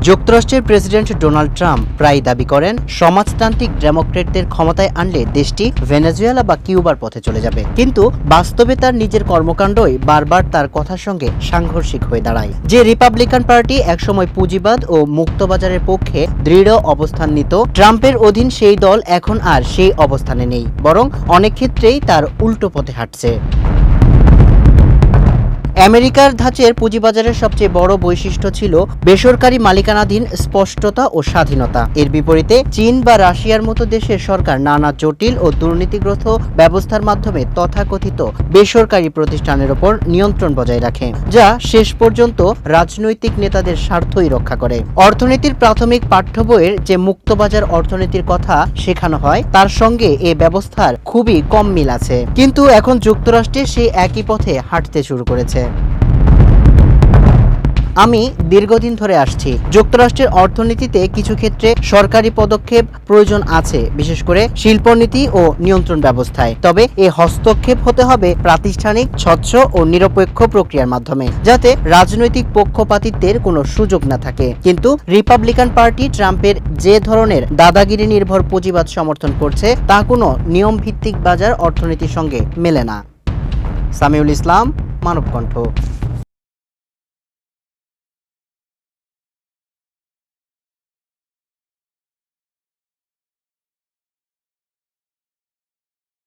যুক্তরাষ্ট্রের president Donald Trump প্রায় দাবি করেন সমাজতান্ত্রিক ডেমোক্রেটদের ক্ষমতায় আনলে দেশটি ভেনেজুয়েলা বা কিউবার পথে চলে যাবে, কিন্তু বাস্তবে তার নিজের কর্মকাণ্ডই বারবার তার কথার সঙ্গে সাংঘর্ষিক হয়ে দাঁড়ায়। যে রিপাবলিকান পার্টি একসময় পুঁজিবাদ ও মুক্তবাজারের পক্ষে দৃঢ় অবস্থান নিত, ট্রাম্পের অধীন সেই দল এখন আর সেই অবস্থানে নেই, বরং অনেক ক্ষেত্রেই তার উল্টো পথে হাঁটছে। আমেরিকার ধাঁচের পুঁজিবাজারের সবচেয়ে বড় বৈশিষ্ট্য ছিল বেসরকারি মালিকানাধীন স্পষ্টতা ও স্বাধীনতা। এর বিপরীতে চীন বা রাশিয়ার মতো দেশের সরকার নানা জটিল ও দুর্নীতিগ্রস্ত ব্যবস্থার মাধ্যমে তথাকথিত বেসরকারি প্রতিষ্ঠানের ওপর নিয়ন্ত্রণ বজায় রাখে, যা শেষ পর্যন্ত রাজনৈতিক নেতাদের স্বার্থই রক্ষা করে। অর্থনীতির প্রাথমিক পাঠ্য বইয়ের যে মুক্তবাজার অর্থনীতির কথা শেখানো হয়, তার সঙ্গে এ ব্যবস্থার খুবই কম মিল আছে। কিন্তু এখন যুক্তরাষ্ট্রে সেই একই পথে হাঁটতে শুরু করেছে। আমি দীর্ঘদিন ধরে আসছি, যুক্তরাষ্ট্রের অর্থনীতিতে কিছু ক্ষেত্রে সরকারি পদক্ষেপ প্রয়োজন আছে, বিশেষ করে শিল্পনীতি ও নিয়ন্ত্রণ ব্যবস্থায়। তবে এ হস্তক্ষেপ হতে হবে প্রাতিষ্ঠানিক, স্বচ্ছ ও নিরপেক্ষ প্রক্রিয়ার মাধ্যমে, যাতে রাজনৈতিক পক্ষপাতিত্বের কোনো সুযোগ না থাকে। কিন্তু রিপাবলিকান পার্টি ট্রাম্পের যে ধরনের দাদাগিরি নির্ভর পুঁজিবাদ সমর্থন করছে, তা কোনো নিয়মভিত্তিক বাজার অর্থনীতির সঙ্গে মেলে না। সামিউল ইসলাম, মানবকণ্ঠ।